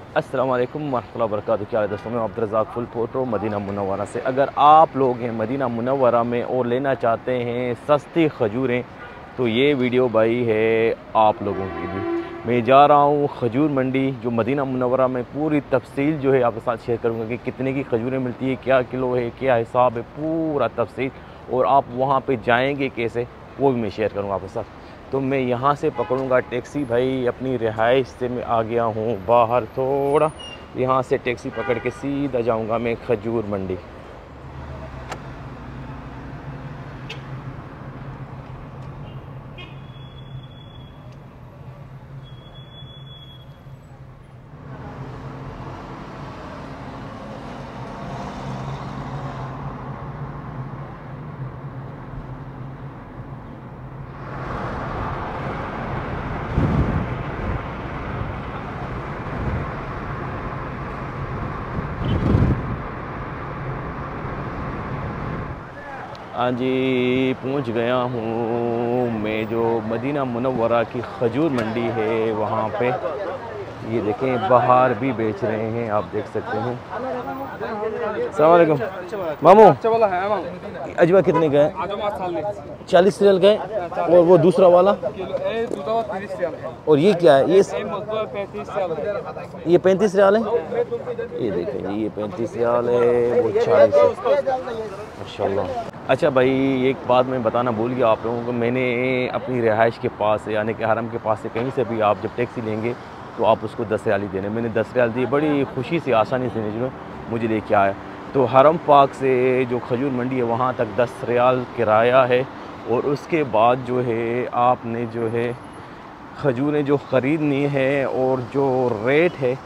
अस्सलाम वालेकुम वरहमतुल्लाहि वबरकातुहू। क्या हाल है दोस्तों, मैं अब्दुल रज़ाक फुल फोटो मदीना मुनव्वरा से। अगर आप लोग हैं मदीना मुनव्वरा में और लेना चाहते हैं सस्ती खजूरें तो ये वीडियो भाई है आप लोगों के लिए। मैं जा रहा हूँ खजूर मंडी जो मदीना मुनव्वरा में, पूरी तफसील जो है आपके साथ शेयर करूँगा कि कितने की खजूरें मिलती है, क्या किलो है, क्या हिसाब है, पूरा तफसील। और आप वहाँ पे जाएंगे कैसे वो भी मैं शेयर करूँगा आपके साथ। तो मैं यहाँ से पकड़ूँगा टैक्सी भाई, अपनी रिहाइश से मैं आ गया हूँ बाहर थोड़ा, यहाँ से टैक्सी पकड़ के सीधा जाऊँगा मैं खजूर मंडी। हाँ जी, पहुँच गया हूँ मैं जो मदीना मुनव्वरा की खजूर मंडी है वहाँ पे। ये देखें बाहर भी बेच रहे हैं, आप देख सकते हैं। अस्सलाम वालेकुम मामू, अजवा कितने का है? 40 रियल का है। और वो दूसरा वाला और ये क्या है? ये 35 रियाल है। ये देखें जी, ये 35 रियाल है, वो 40 है माशाल्लाह। अच्छा भाई, एक बात मैं बताना भूल गया आप लोगों को। मैंने अपनी रिहाइश के पास से यानी कि हरम के पास से कहीं से भी आप जब टैक्सी लेंगे तो आप उसको 10 रियाल ही देने। मैंने 10 रियाल दिए, बड़ी खुशी से आसानी से जो मुझे लेके आया। तो हरम पाक से जो खजूर मंडी है वहाँ तक 10 रियाल किराया है। और उसके बाद जो है आपने जो है खजूरें जो ख़रीदनी है और जो रेट है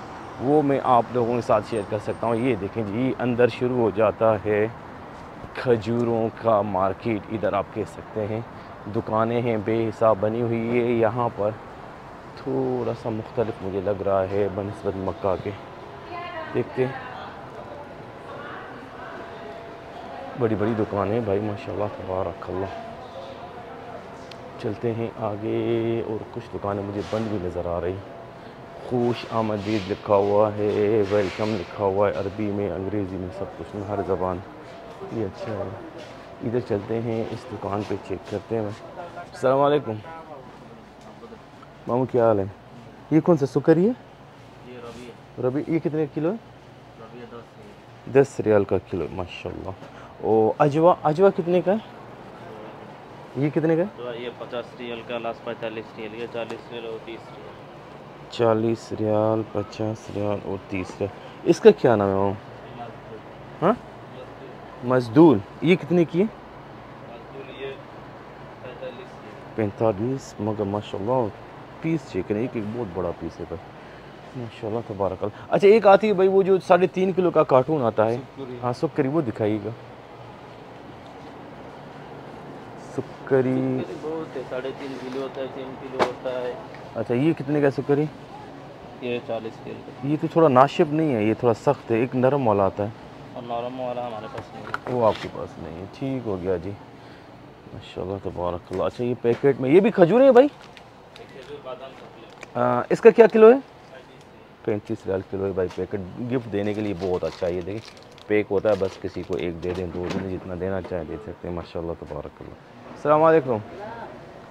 वो मैं आप लोगों के साथ शेयर कर सकता हूँ। ये देखें जी, अंदर शुरू हो जाता है खजूरों का मार्केट। इधर आप कह सकते हैं दुकानें हैं बेहिसाब बनी हुई है। यहाँ पर थोड़ा सा मुख्तलिफ मुझे लग रहा है बनिस्बत मक्का के। देखते हैं, बड़ी बड़ी दुकानें भाई माशाल्लाह तबारकल्लाह। चलते हैं आगे। और कुछ दुकानें मुझे बंद भी नज़र आ रही। खुश आमदीद लिखा हुआ है, वेलकम लिखा हुआ है, अरबी में, अंग्रेज़ी में, सब कुछ में, हर ज़बान। ये अच्छा है। इधर चलते हैं, इस दुकान पे चेक करते हैं। अस्सलाम वालेकुम मामू, क्या हाल है? ये कौन सा सुकरी है? ये रबी है। रबी, ये कितने किलो है? रबी है 10 है। 10 रियाल का किलो माशाल्लाह। और अजवा, अजवा कितने का है? ये कितने का है? तो ये 50 रियल का, लास्ट 45 रियल, ये 40 रियल और 30 रियल। 40 रियाल, 50 रियाल और 30 रियाल। इसका क्या नाम है मामू? हाँ, मजदूर। ये कितने की है? मजदूर ये 45 रियल। 45, मगर माशाल्लाह पीस चिकन, एक एक बहुत बड़ा पीस है भाई माशाल्लाह तबारकल्लाह। अच्छा, एक आती है भाई वो जो 3.5 किलो का कार्टून आता है। हाँ सुक्करी, वो दिखाइएगा। सुक्करी बहुत है, 3.5 किलो होता है, 3 किलो होता है। अच्छा, ये कितने का सुक्करी? ये 40 रियल का। ये तो थोड़ा नाशिफ नहीं है, ये थोड़ा सख्त है। एक नरम वाला आता है, और नॉर्मल वाला हमारे पास नहीं है। वो आपके पास नहीं है। ठीक हो गया जी माशाल्लाह तबारकल्लाह। अच्छा, ये पैकेट में, ये भी खजूर है भाई। खजूर बादाम चॉकलेट इसका क्या किलो है? 35 35 रियाल किलो है भाई। पैकेट गिफ्ट देने के लिए बहुत अच्छा है। ये देखिए पैक होता है, बस किसी को एक दे दें, दो दिन, जितना देना चाहे दे सकते हैं माशाल्लाह तबारकल्लाह। अस्सलाम वालेकुम,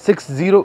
60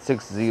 60.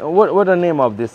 what the name of this?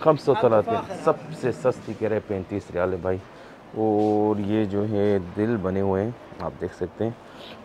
35 सबसे सस्ती कह रहे 35 रियाल है भाई। और ये जो है दिल बने हुए हैं, आप देख सकते हैं।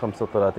35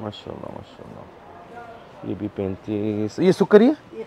माशाल्लाह माशाल्लाह। ये भी 35। ये सुकरी है? ये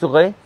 सुकरी।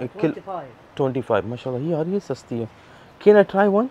25. 25 माशाल्लाह। ये यार ये सस्ती है। Can I try one?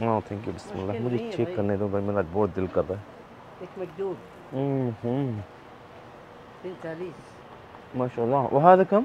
हाँ थैंक यू, बिस्मिल्लाह। मुझे नहीं है चेक भाई। करने दो भाई, मेरा बहुत दिल कर रहा है। एक मकदूद. 35. माशाल्लाह। वहादा कम?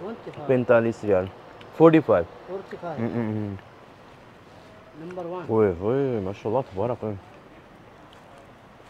25 45 रियाल 45 45 नंबर 1 ओए ओए माशाल्लाह तबारक है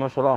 माशाल्लाह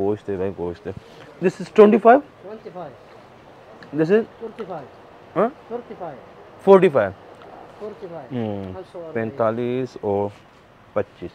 गोश्त है भाई गोश्त है This is 25 25 This is 45 हाँ 45 45 45 45 और 25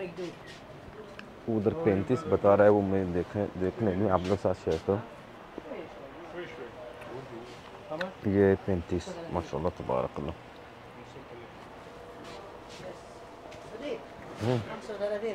मजदूर उधर 35 बता रहा है वो मैं देखने में आप लोग साथ शेयर करो ये 35 माशाल्लाह तबारक अल्लाह 35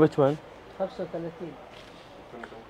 which one 35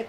एक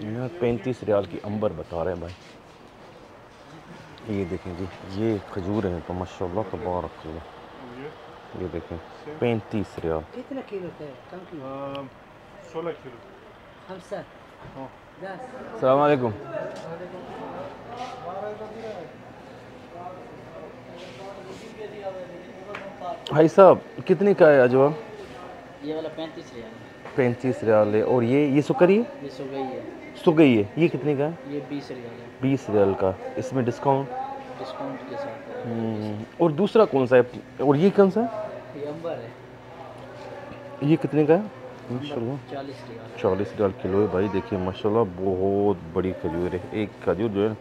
यहाँ 35 रियाल की अंबर बता रहे हैं भाई ये देखें जी ये खजूर हैं तो माशाल्लाह तबारक अल्लाह ये देखें 35 रियाल कितना किलो थे कम किलो 16 किलो 5 10 अस्सलाम वालेकुम भाई साहब कितने का है अजवा ये वाला 35 रियाल 35 रियाल है और ये सुकरी है ये सो गई है सुगई है ये कितने का है ये 20 रियाल है 20 रियाल का इसमें डिस्काउंट डिस्काउंट के साथ है। और दूसरा कौन सा है और ये कौन सा है ये अंबर है ये कितने का है माशाल्लाह 40 रियाल 40 रियाल किलो है भाई देखिए माशाल्लाह बहुत बड़ी खजूर है एक खजूर जो है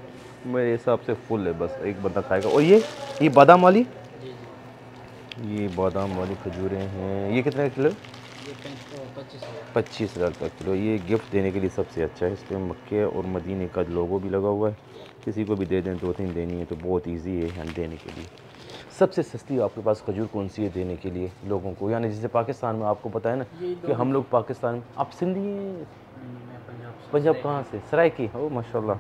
मेरे हिसाब से फुल है बस एक बंदा खाएगा और ये बादाम वाली जी जी ये बादाम वाली खजूरें हैं ये कितने का किलो ये 25 रियाल 25 रियाल का किलो ये गिफ्ट देने के लिए सबसे अच्छा है इसमें मक्के और मदीने का लोगो भी लगा हुआ है किसी को भी दे दें 2-3 देनी है तो बहुत इजी है हम देने के लिए सबसे सस्ती आपके पास खजूर कौन सी है देने के लिए लोगों को यानी जैसे पाकिस्तान में आपको पता है ना कि हम लोग पाकिस्तान में आप सिंधी हैं पंजाब कहाँ से सरायकी ओ माशाल्लाह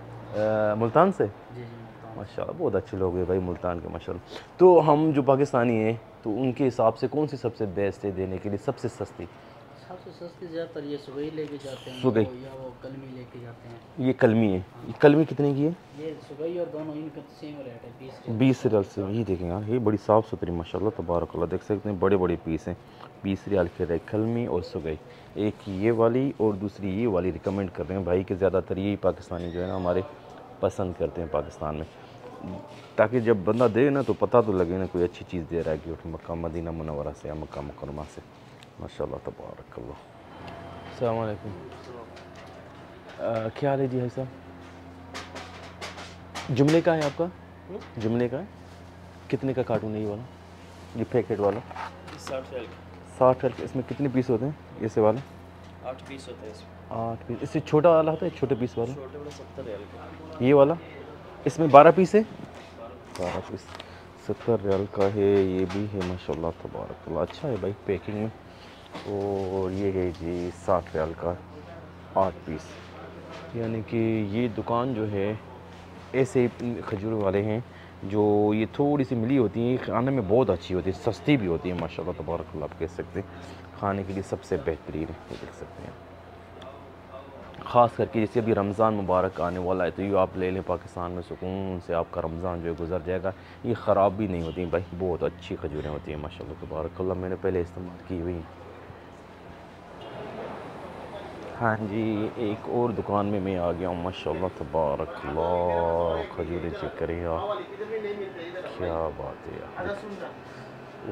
मुल्तान से जी जी माशाल्लाह बहुत अच्छे लोग हैं भाई मुल्तान के माशाल्लाह तो हम जो पाकिस्तानी हैं तो उनके हिसाब से कौन सी सबसे बेस्ट है देने के लिए सबसे सस्ती सबसे सस्ती ज़्यादातर ये सुबह लेके जाते हैं सुबह। या वो कलमी लेके जाते हैं ये कलमी है ये कलमी कितने की है ये सुबह और दोनों इनका सेम रेट है 20 20 रियाल से ये देखें यार ये बड़ी साफ़ सुथरी माशाल्लाह तबारक अल्लाह देख सकते हैं बड़े बड़े पीस हैं 20 रियाल के रहे कलमी और सुगई एक ये वाली और दूसरी ये वाली रिकमेंड कर रहे हैं भाई कि ज़्यादातर यही पाकिस्तानी जो है ना हमारे पसंद करते हैं पाकिस्तान में ताकि जब बंदा दे ना तो पता तो लगे ना कोई अच्छी चीज़ दे रहा है कि मक्का मदीना मुनव्वरा से या मक्का मुकरमा से माशाल्लाह तबारक अल्लाह अस्सलाम वालेकुम क्या हाल है जी भाई साहब जुमले का है आपका जुमले का है कितने का कार्टून है ये वाला ये पैकेट वाला 60 रियाल 60 रियाल इसमें कितने पीस होते हैं ऐसे वाले 8 पीस होते हैं इसमें 8 पीस इससे छोटा वाला होता है छोटे पीस वाला छोटे वाला 70 रियाल का ये वाला इसमें 12 पीस है 12 पीस 70 रियाल का है ये भी है माशाल्लाह तबारक अल्लाह अच्छा है भाई पैकिंग में और ये है जी 60 रियाल का 8 पीस यानी कि ये दुकान जो है ऐसे खजूर वाले हैं जो ये थोड़ी सी मिली होती हैं खाने में बहुत अच्छी होती है सस्ती भी होती है माशाल्लाह तबारक अल्लाह आप कह सकते हैं खाने के लिए सबसे बेहतरीन है ये देख सकते हैं ख़ास करके जैसे अभी रमज़ान मुबारक आने वाला है तो ये आप ले लें पाकिस्तान में सुकून से आपका रमज़ान जो है गुजर जाएगा ये ख़राब भी नहीं होती भाई बहुत अच्छी खजूरें होती हैं माशाल्लाह तबारक अल्लाह मैंने पहले इस्तेमाल की हुई हाँ जी एक और दुकान में मैं आ गया हूँ माशाल्लाह तबारक अल्लाह खजूरें चेक करें यार क्या बात है यार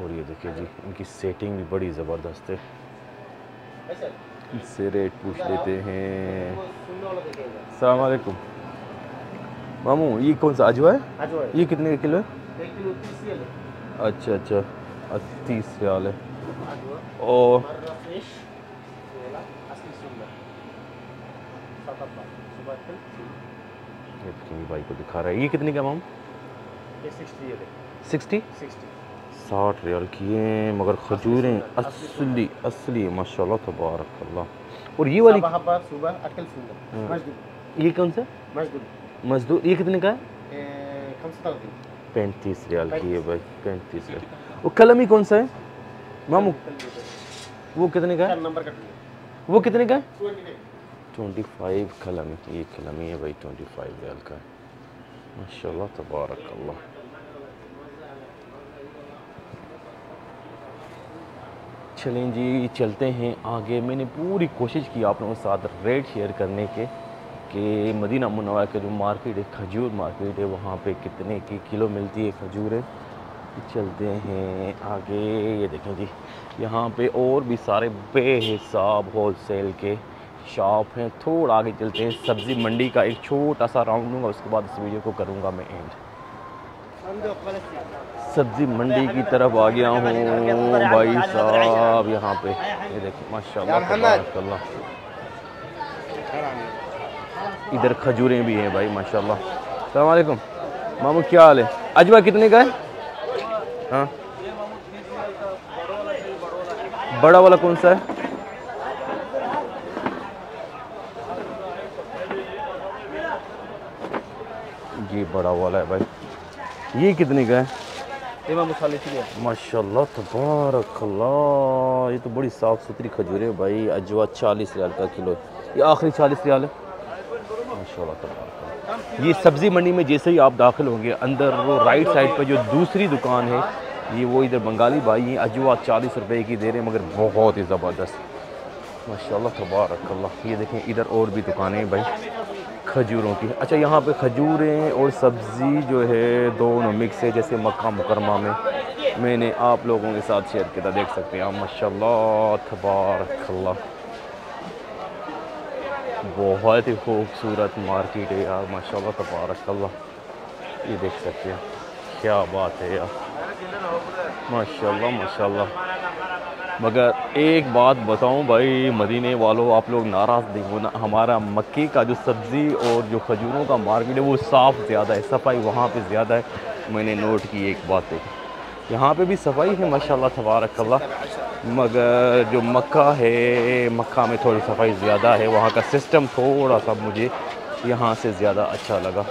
और ये देखिए जी इनकी सेटिंग भी बड़ी ज़बरदस्त है इससे रेट पूछ लेते हैं अस्सलाम वालेकुम मामू ये कौन सा अजवा है ये कितने का किलो है अच्छा अच्छा 30 रियाल है और ये देखिए भाई को दिखा रहा है ये कितने का मामू 60 60 रियाल की हैं मगर खजूरें असली असली माशाल्लाह तबारक अल्लाह और ये वाली ये कौन सा मजदूर ये कितने का है 35 रियाल की है भाई 35 रियाल वो कलमी कौन सा है मामू वो कितने का है वो कितने का है 25 कलमी ये कलमी है भाई 25 रियाल का है माशाल्लाह तबारक अल्लाह। चलें जी चलते हैं आगे। मैंने पूरी कोशिश की आप लोगों के साथ रेट शेयर करने के कि मदीना मुनव्वरा के जो मार्केट है, खजूर मार्केट है, वहाँ पे कितने की किलो मिलती है खजूरें। चलते हैं आगे। ये देखें जी, यहाँ पे और भी सारे बेहिसाब होलसेल के शॉप हैं। थोड़ा आगे चलते हैं। सब्ज़ी मंडी का एक छोटा सा राउंड लूँगा, उसके बाद इस वीडियो को करूँगा मैं एंड। सब्ज़ी मंडी की तरफ आ गया हूँ भाई साहब। यहाँ पे ये देखिए माशाल्लाह तबारकल्लाह, इधर खजूरें भी हैं भाई माशाल्लाह। अस्सलाम वालेकुम मामू, क्या हाल है? अजवा कितने का है? हाँ, बड़ा वाला कौन सा है? ये बड़ा वाला है भाई। ये कितने का है? माशाल्लाह तबारकल्लाह, ये तो बड़ी साफ़ सुथरी खजूर है भाई। अजवा 40 रियाल का किलो, ये आखिरी 40 रियाल है माशाल्लाह तबारकल्लाह। ये सब्ज़ी मंडी में जैसे ही आप दाखिल होंगे अंदर, वो राइट साइड पर जो दूसरी दुकान है, ये वो इधर बंगाली भाई हैं। अजवा 40 रुपए की दे रहे हैं, मगर बहुत ही ज़बरदस्त माशाल्लाह तबारकल्लाह। ये देखें इधर और भी दुकानें हैं भाई खजूरों की। अच्छा, यहाँ पे खजूरें और सब्ज़ी जो है दोनों मिक्स है, जैसे मक्का मुकरमा में मैंने आप लोगों के साथ शेयर किया, देख सकते हैं आप माशाल्लाह तबारकल्लाह। बहुत ही खूबसूरत मार्केट है यार माशाल्लाह तबारकल्लाह। ये देख सकते हैं, क्या बात है यार माशाल्लाह माशाल्लाह। मगर एक बात बताऊं भाई मदीने वालों, आप लोग नाराज़ नहीं होना, हमारा मक्के का जो सब्ज़ी और जो खजूरों का मार्केट है वो साफ़ ज़्यादा है, सफाई वहाँ पे ज़्यादा है। मैंने नोट की एक बात है, यहाँ पे भी सफाई है माशाल्लाह तबारकल्लाह, मगर जो मक्का है, मक्का में थोड़ी सफाई ज़्यादा है। वहाँ का सिस्टम थोड़ा सा मुझे यहाँ से ज़्यादा अच्छा लगा।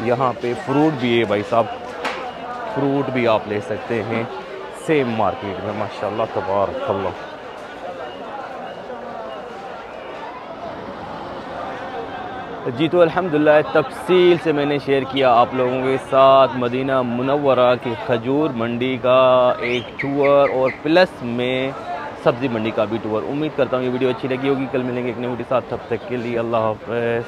यहाँ पे फ्रूट भी है भाई साहब, फ्रूट भी आप ले सकते हैं सेम मार्केट में माशाल्लाह तबारकल्लाह। जी तो अल्हम्दुलिल्लाह तफसील से मैंने शेयर किया आप लोगों के साथ मदीना मुनव्वरा की खजूर मंडी का एक टूर और प्लस में सब्ज़ी मंडी का भी टूर। उम्मीद करता हूँ ये वीडियो अच्छी लगी होगी। कल मिलेंगे एक नई वीडियो के साथ, तब तक के लिए अल्लाह हाफ़िज़।